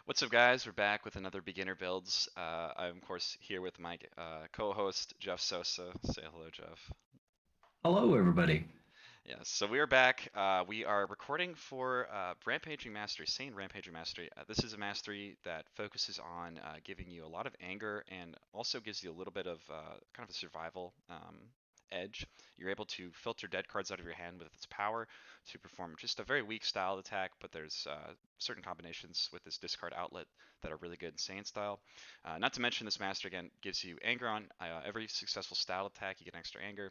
What's up, guys? We're back with another beginner builds. I'm of course here with my co-host Jeff Sosa. Say hello, Jeff. Hello, everybody. Yes, so we are back. We are recording for Rampaging Mastery, Sane Rampaging Mastery. This is a mastery that focuses on giving you a lot of anger and also gives you a little bit of kind of a survival edge. You're able to filter dead cards out of your hand with its power to perform just a very weak style attack, but there's certain combinations with this discard outlet that are really good in Sane style. Not to mention, this master again gives you anger on every successful style attack. You get extra anger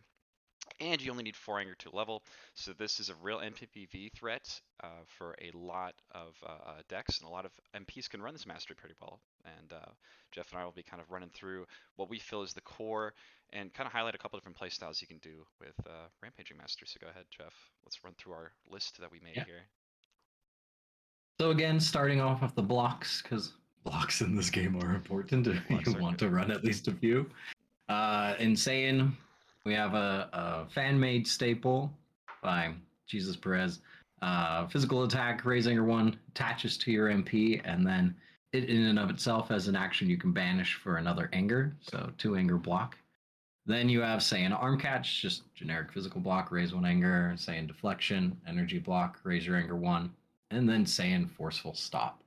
and you only need 4 anger to level. So this is a real MPPV threat for a lot of decks, and a lot of MPs can run this mastery pretty well. And Jeff and I will be kind of running through what we feel is the core and kind of highlight a couple different playstyles you can do with Rampaging Mastery. So go ahead, Jeff. Let's run through our list that we made Yeah. here. So again, starting off with the blocks, because blocks in this game are important. Blocks You are want good. to run at least a few. In Saiyan, we have a fan-made staple by Jesus Perez. Physical attack, raise anger one, attaches to your MP, and then it in and of itself as an action you can banish for another anger, so 2 anger block. Then you have Saiyan Arm Catch, just generic physical block, raise 1 anger. Saiyan Deflection, energy block, raise your anger one. And then Saiyan Forceful Stop,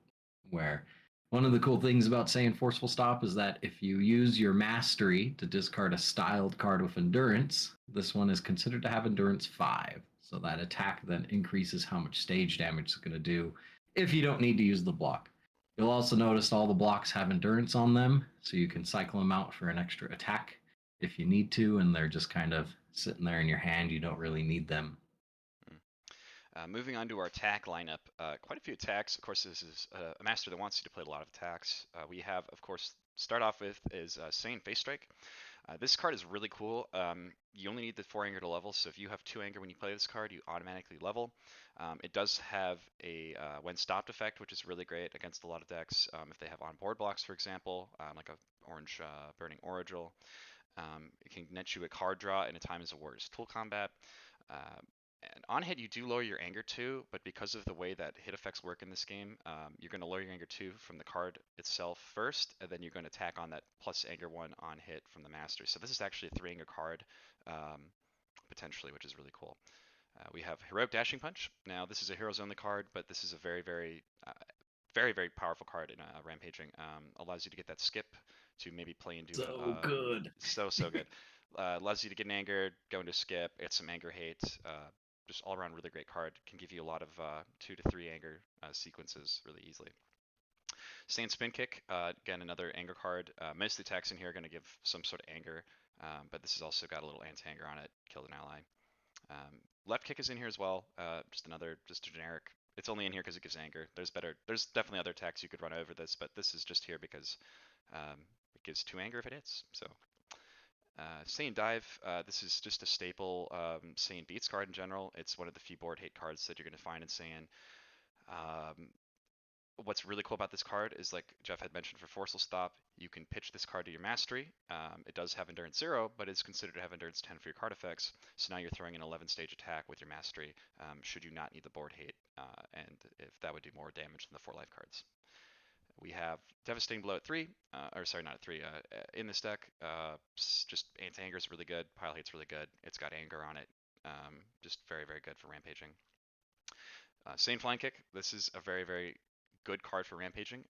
where one of the cool things about Saiyan Forceful Stop is that if you use your mastery to discard a styled card with endurance, this one is considered to have endurance 5. So that attack then increases how much stage damage it's going to do if you don't need to use the block. You'll also notice all the blocks have endurance on them, so you can cycle them out for an extra attack if you need to, and they're just kind of sitting there in your hand. You don't really need them. Mm. Moving on to our attack lineup, quite a few attacks. Of course, this is a master that wants you to play a lot of attacks. We have, of course, start off with is Sane Face Strike. This card is really cool. You only need the 4 anger to level, so if you have 2 anger when you play this card, you automatically level. It does have a when stopped effect, which is really great against a lot of decks. If they have on board blocks, for example, like a orange Burning Origin, it can net you a card draw in a time as a warrior's tool combat. Uh, and on hit, you do lower your anger 2, but because of the way that hit effects work in this game, you're going to lower your anger 2 from the card itself first, and then you're going to tack on that plus anger 1 on hit from the master. So this is actually a 3 anger card, potentially, which is really cool. We have Heroic Dashing Punch. Now, this is a heroes only card, but this is a very powerful card in Rampaging. Allows you to get that skip to maybe play into So good. so good. Allows you to get an anger, go into skip, get some anger hate. Just all around really great card. Can give you a lot of 2 to 3 anger sequences really easily. Sand Spin Kick, again another anger card. Most of the attacks in here are going to give some sort of anger, but this has also got a little anti-anger on it. Killed an ally. Left Kick is in here as well. Just a generic. It's only in here because it gives anger. There's definitely other attacks you could run over this, but this is just here because it gives 2 anger if it hits. So Saiyan Dive, this is just a staple Saiyan Beats card in general. It's one of the few board hate cards that you're going to find in Saiyan. Um, what's really cool about this card is, like Jeff had mentioned, for Forceful Stop, you can pitch this card to your mastery. It does have Endurance 0, but it's considered to have Endurance 10 for your card effects. So now you're throwing an 11 stage attack with your mastery, should you not need the board hate, and if that would do more damage than the 4 life cards. We have Devastating Blow at 3, or sorry, not at 3, in this deck. Just anti-anger is really good, pile hate's really good. It's got anger on it. Just very good for rampaging. Sane Flying Kick, this is a very good card for rampaging.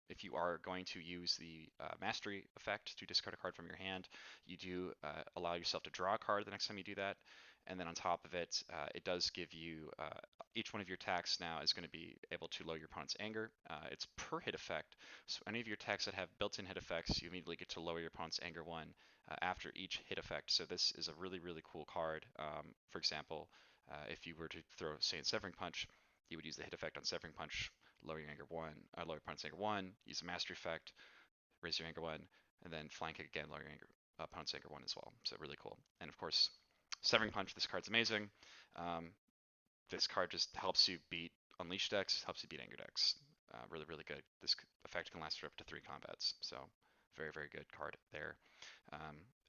If you are going to use the mastery effect to discard a card from your hand, you do allow yourself to draw a card the next time you do that. And then on top of it, it does give you each one of your attacks now is going to be able to lower your opponent's anger. It's per hit effect, so any of your attacks that have built-in hit effects, you immediately get to lower your opponent's anger 1 after each hit effect. So this is a really cool card. For example, if you were to throw, say, a Severing Punch, you would use the hit effect on Severing Punch, lower your anger 1, lower your opponent's anger 1, use the mastery effect, raise your anger 1, and then flank it again, lower your opponent's anger 1 as well. So really cool. And of course, Severing Punch, this card's amazing. This card just helps you beat Unleashed decks, helps you beat anger decks. Really good. This effect can last for up to 3 combats. So very good card there.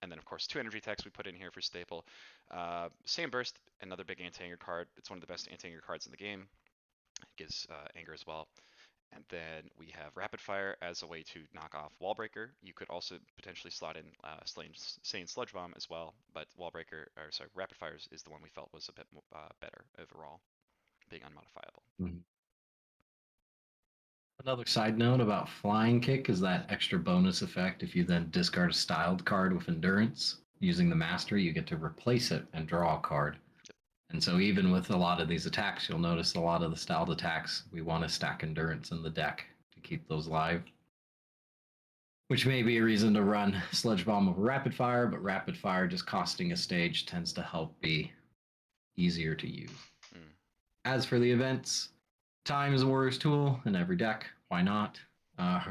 And then of course 2 energy attacks we put in here for staple. Same Burst, another big anti-anger card. It's one of the best anti-anger cards in the game. It gives anger as well. And then we have Rapid Fire as a way to knock off Wall Breaker. You could also potentially slot in Sane Sludge Bomb as well, but Wall Breaker, or sorry, Rapid Fire is the one we felt was a bit better overall, being unmodifiable. Mhm. Another side note about Flying Kick is that extra bonus effect. If you then discard a styled card with Endurance, using the Mastery, you get to replace it and draw a card. And so even with a lot of these attacks, you'll notice a lot of the styled attacks, we want to stack Endurance in the deck to keep those live. Which may be a reason to run Sludge Bomb over Rapid Fire, but Rapid Fire just costing a stage tends to help be easier to use. Mm. As for the events, time is a warrior's tool in every deck. Why not?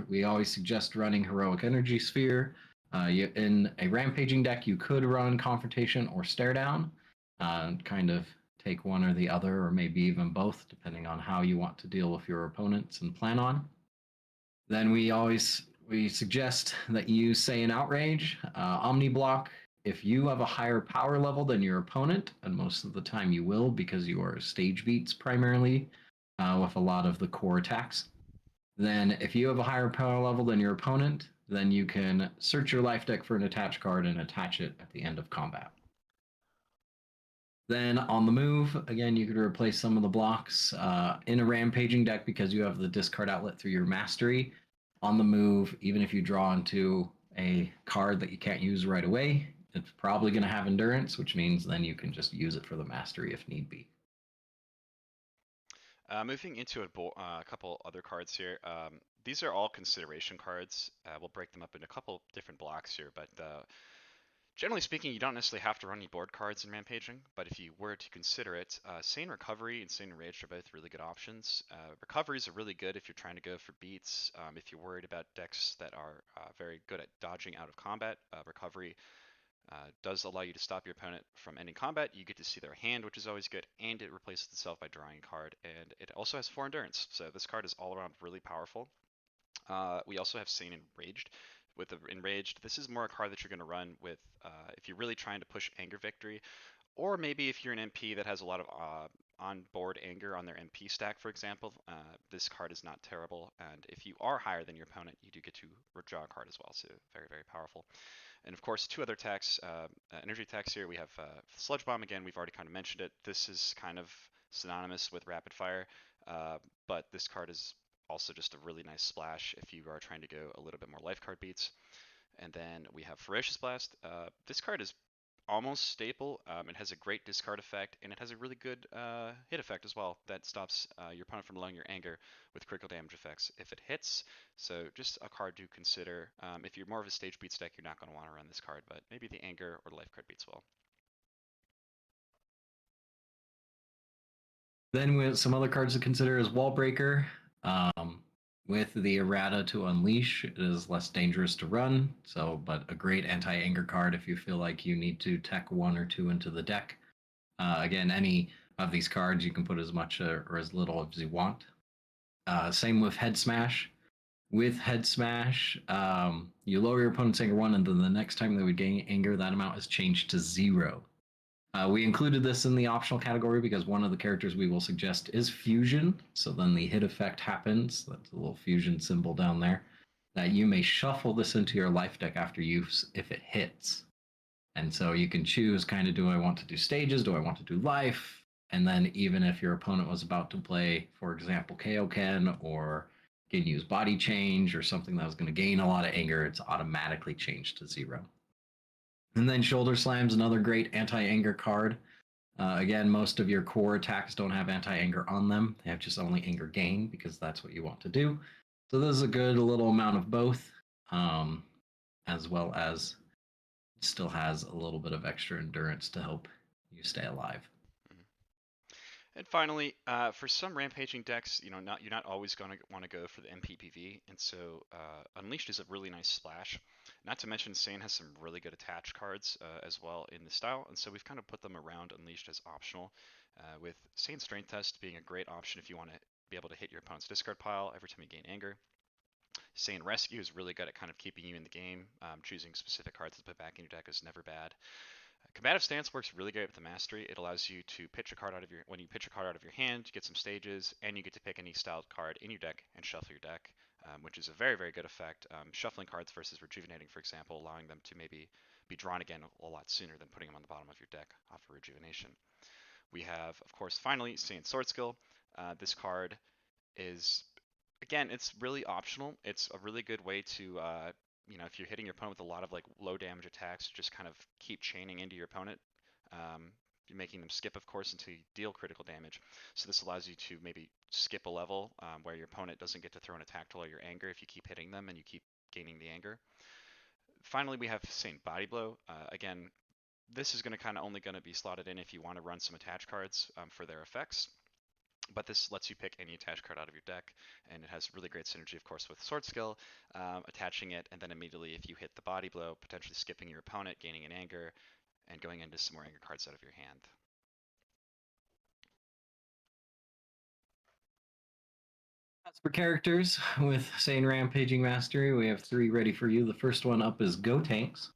We always suggest running Heroic Energy Sphere. In a Rampaging deck, you could run Confrontation or Stare Down. Kind of take one or the other, or maybe even both, depending on how you want to deal with your opponents and plan on. Then we suggest that you use Saiyan Outrage, Omni Block. If you have a higher power level than your opponent, and most of the time you will because you are stage beats primarily with a lot of the core attacks, then if you have a higher power level than your opponent, then you can search your life deck for an attach card and attach it at the end of combat. Then on the move, again, you could replace some of the blocks in a Rampaging deck because you have the discard outlet through your Mastery. On the move, even if you draw into a card that you can't use right away, it's probably going to have Endurance, which means then you can just use it for the Mastery if need be. Moving into a couple other cards here. These are all consideration cards. We'll break them up into a couple different blocks here, but generally speaking, you don't necessarily have to run any board cards in Rampaging, but if you were to consider it, Sane Recovery and Sane Enraged are both really good options. Recoveries are really good if you're trying to go for beats. If you're worried about decks that are very good at dodging out of combat, Recovery does allow you to stop your opponent from ending combat. You get to see their hand, which is always good, and it replaces itself by drawing a card, and it also has 4 Endurance, so this card is all around really powerful. We also have Sane Enraged. With the Enraged, this is more a card that you're going to run with if you're really trying to push Anger Victory, or maybe if you're an MP that has a lot of on-board Anger on their MP stack, for example. This card is not terrible, and if you are higher than your opponent, you do get to draw a card as well, so very, very powerful. And of course, 2 other attacks, energy attacks here. We have Sludge Bomb again. We've already kind of mentioned it. This is kind of synonymous with Rapid Fire, but this card is also just a really nice splash if you are trying to go a little bit more life card beats. And then we have Ferocious Blast. This card is almost staple. It has a great discard effect, and it has a really good hit effect as well that stops your opponent from lowering your anger with critical damage effects if it hits. So just a card to consider. If you're more of a stage beats deck, you're not going to want to run this card, but maybe the anger or life card beats will. Then we have some other cards to consider is Wall Breaker. With the errata to unleash, it is less dangerous to run. So, but a great anti-anger card if you feel like you need to tech 1 or 2 into the deck. Again, any of these cards you can put as much or as little as you want. Same with Head Smash. With Head Smash, you lower your opponent's anger 1, and then the next time they would gain anger, that amount is changed to 0. We included this in the optional category because one of the characters we will suggest is Fusion. So then the hit effect happens. That's a little Fusion symbol down there. That you may shuffle this into your life deck after use if it hits. And so you can choose kind of, do I want to do stages? Do I want to do life? And then even if your opponent was about to play, for example, Kaioken or can use Body Change or something that was going to gain a lot of anger, it's automatically changed to 0. And then Shoulder Slam's another great anti-anger card. Again, most of your core attacks don't have anti-anger on them. They have just only anger gain because that's what you want to do. So this is a good little amount of both, as well as still has a little bit of extra endurance to help you stay alive. And finally, for some Rampaging decks, you're not always going to want to go for the MPPV, and so Unleashed is a really nice splash. Not to mention, Sane has some really good attach cards as well in the style, and so we've kind of put them around Unleashed as optional, with Sane Strength Test being a great option if you want to be able to hit your opponent's discard pile every time you gain anger. Sane Rescue is really good at kind of keeping you in the game. Choosing specific cards to put back in your deck is never bad. Combative Stance works really great with the Mastery. It allows you to pitch a card out of your, when you pitch a card out of your hand, you get some stages, and you get to pick any styled card in your deck and shuffle your deck, which is a very, very good effect. Shuffling cards versus rejuvenating, for example, allowing them to maybe be drawn again a lot sooner than putting them on the bottom of your deck off of rejuvenation. We have, of course, finally, Saiyan Sword Skill. This card is, again, it's really optional. It's a really good way to, if you're hitting your opponent with a lot of like low damage attacks, just kind of keep chaining into your opponent. You're making them skip, of course, until you deal critical damage. So this allows you to maybe skip a level where your opponent doesn't get to throw an attack to all your anger if you keep hitting them and you keep gaining the anger. Finally, we have Sane Body Blow. Again, this is going to kind of only going to be slotted in if you want to run some attached cards for their effects. But this lets you pick any attached card out of your deck, and it has really great synergy, of course, with Sword Skill, attaching it, and then immediately if you hit the Body Blow, potentially skipping your opponent, gaining an anger, and going into some more anger cards out of your hand. As for characters, with Sane Rampaging Mastery, we have 3 ready for you. The first one up is Gotenks.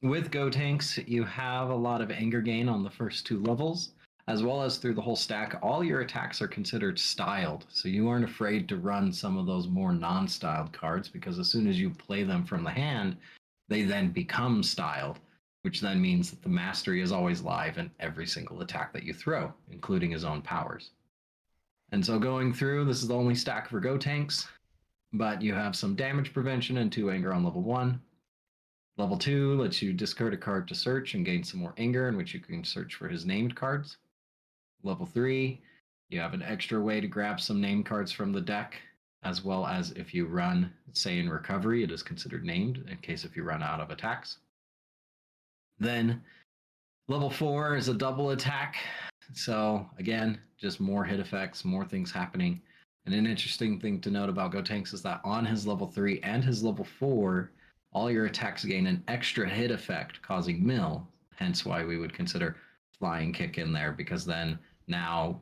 With Gotenks, you have a lot of anger gain on the first 2 levels, as well as through the whole stack. All your attacks are considered styled, so you aren't afraid to run some of those more non-styled cards, because as soon as you play them from the hand, they then become styled, which then means that the mastery is always live in every single attack that you throw, including his own powers. And so going through, this is the only stack for Gotenks, but you have some damage prevention and 2 anger on level 1. Level 2 lets you discard a card to search and gain some more anger, in which you can search for his named cards. Level 3, you have an extra way to grab some named cards from the deck, as well as if you run Saiyan Recovery, it is considered named in case if you run out of attacks. Then level 4 is a double attack. So again, just more hit effects, more things happening. And an interesting thing to note about Gotenks is that on his level 3 and his level 4, all your attacks gain an extra hit effect, causing mill. Hence why we would consider flying kick in there, because then now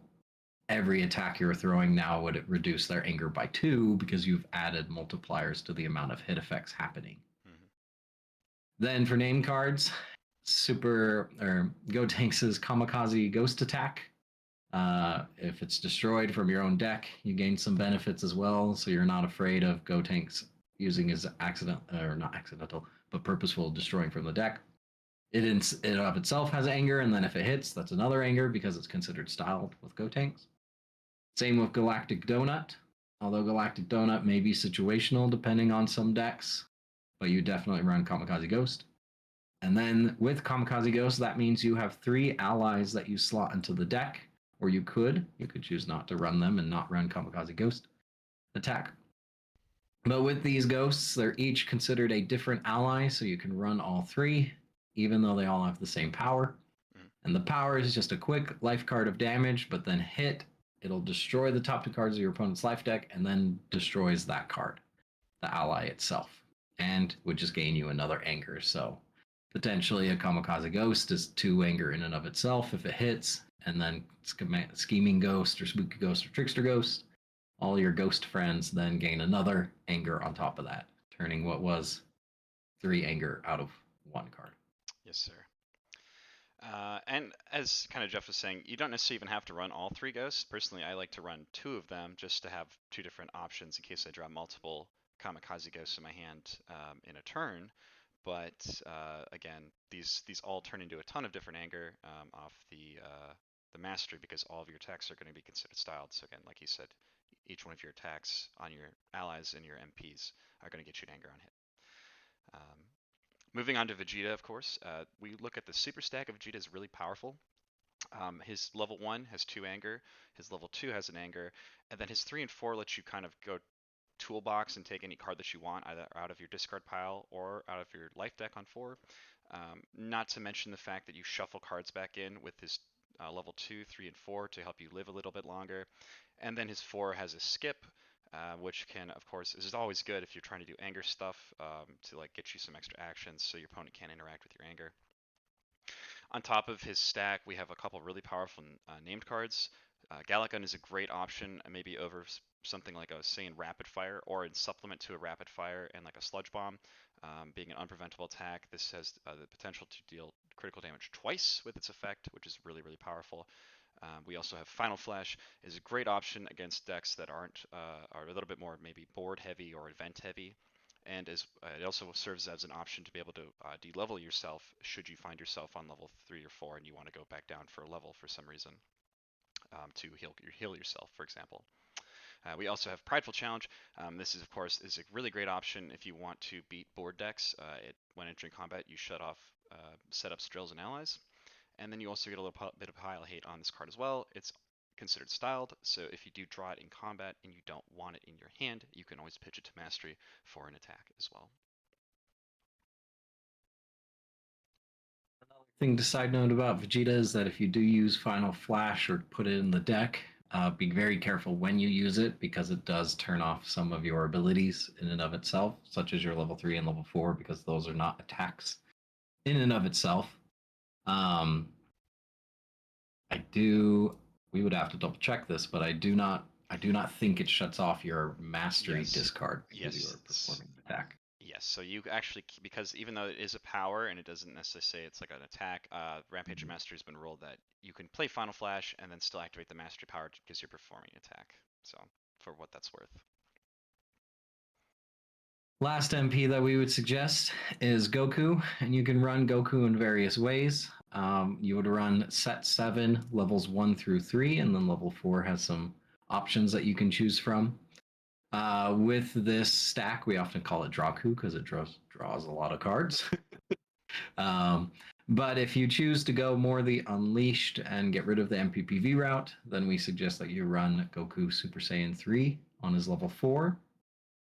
every attack you're throwing now would reduce their anger by 2 because you've added multipliers to the amount of hit effects happening. Mm-hmm. Then for name cards, Gotenks' Kamikaze Ghost Attack. If it's destroyed from your own deck, you gain some benefits as well, so you're not afraid of Gotenks using his purposeful destroying from the deck. It of itself has anger, and then if it hits, that's another anger because it's considered styled with Gotenks. Same with Galactic Donut, although Galactic Donut may be situational depending on some decks, but you definitely run Kamikaze Ghost. And then with Kamikaze Ghost, that means you have 3 allies that you slot into the deck, or you could choose not to run them and not run Kamikaze Ghost attack. But with these ghosts, they're each considered a different ally, so you can run all 3, even though they all have the same power. And the power is just a quick life card of damage, but then hit, it'll destroy the top 2 cards of your opponent's life deck, and then destroys that card, the ally itself, and would just gain you another anger. So potentially a Kamikaze Ghost is 2 anger in and of itself if it hits, and then Scheming Ghost or Spooky Ghost or Trickster Ghost, all your ghost friends then gain another anger on top of that, turning what was 3 anger out of 1 card. Yes, sir. And as kind of Jeff was saying, you don't necessarily even have to run all 3 ghosts. Personally, I like to run 2 of them just to have 2 different options in case I draw multiple Kamikaze Ghosts in my hand in a turn. But again, these all turn into a ton of different anger off the mastery, because all of your attacks are going to be considered styled. So again, like he said, each one of your attacks on your allies and your MPs are going to get you an anger on hit. Moving on to Vegeta, of course, we look at the super stack of Vegeta is really powerful. His level 1 has 2 anger, his level 2 has an anger, and then his 3 and 4 lets you kind of go toolbox and take any card that you want, either out of your discard pile or out of your life deck on 4. Not to mention the fact that you shuffle cards back in with his level 2, 3, and 4 to help you live a little bit longer. And then his 4 has a skip, which can, of course, is always good if you're trying to do anger stuff to like get you some extra actions so your opponent can't interact with your anger. On top of his stack, we have a couple really powerful named cards. Galagun is a great option, maybe over something like a Saiyan Rapid Fire, or in supplement to a Rapid Fire and like a Sludge Bomb. Being an unpreventable attack, this has the potential to deal critical damage twice with its effect, which is really, really powerful. We also have Final Flash is a great option against decks that are a little bit more maybe board heavy or event heavy, and it also serves as an option to be able to de-level yourself should you find yourself on level 3 or 4 and you want to go back down for a level for some reason, to heal yourself, for example. We also have Prideful Challenge. This is, of course, is a really great option if you want to beat board decks. When entering combat, you shut off setups, drills, and allies. And then you also get a little bit of pile hate on this card as well. It's considered styled, so if you do draw it in combat and you don't want it in your hand, you can always pitch it to Mastery for an attack as well. Thing to side note about Vegeta is that if you do use Final Flash or put it in the deck, be very careful when you use it because it does turn off some of your abilities in and of itself, such as your level 3 and level 4, because those are not attacks in and of itself. Um, we would have to double check this, but I do not think it shuts off your mastery discard because you are performing an attack. Yes, so you actually, because even though it is a power and it doesn't necessarily say it's like an attack, Rampaging Mastery has been ruled that you can play Final Flash and then still activate the Mastery power because you're performing an attack. So, for what that's worth. Last MP that we would suggest is Goku, and you can run Goku in various ways. You would run set 7, levels 1 through 3, and then level 4 has some options that you can choose from. With this stack, we often call it Draku because it draws a lot of cards. But if you choose to go more the Unleashed and get rid of the MPPV route, then we suggest that you run Goku Super Saiyan 3 on his level 4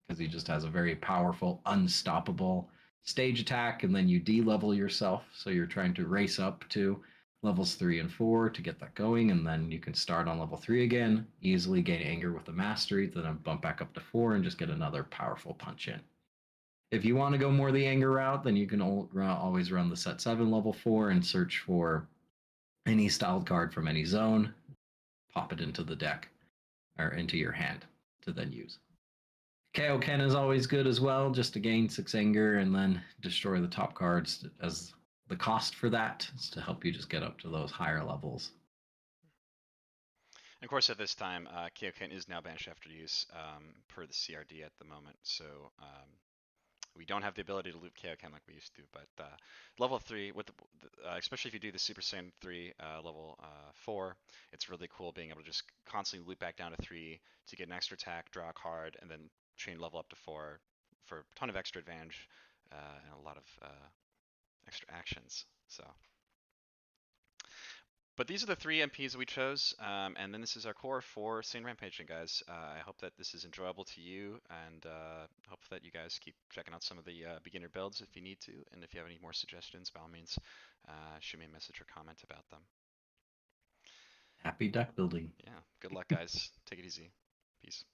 because he just has a very powerful, unstoppable stage attack, and then you de-level yourself. So you're trying to race up to levels 3 and 4 to get that going, and then you can start on level 3 again, easily gain anger with the mastery, then bump back up to 4 and just get another powerful punch in. If you want to go more the anger route, then you can always run the set 7 level 4 and search for any styled card from any zone, pop it into the deck or into your hand to then use. Kaioken is always good as well, just to gain 6 anger and then destroy the top cards as the cost for that is to help you just get up to those higher levels. And of course, at this time, Kaioken is now banished after use per the CRD at the moment, so we don't have the ability to loop Kaioken like we used to. But level 3, with especially if you do the Super Saiyan 3 level 4, it's really cool being able to just constantly loop back down to 3 to get an extra attack, draw a card, and then chain level up to 4 for a ton of extra advantage and a lot of extra actions. So, but these are the 3 MPs we chose, and then this is our core for Sane Rampaging, guys. I hope that this is enjoyable to you, and hope that you guys keep checking out some of the beginner builds if you need to, and if you have any more suggestions, by all means, shoot me a message or comment about them. Happy deck building. Yeah, good luck, guys. Take it easy. Peace.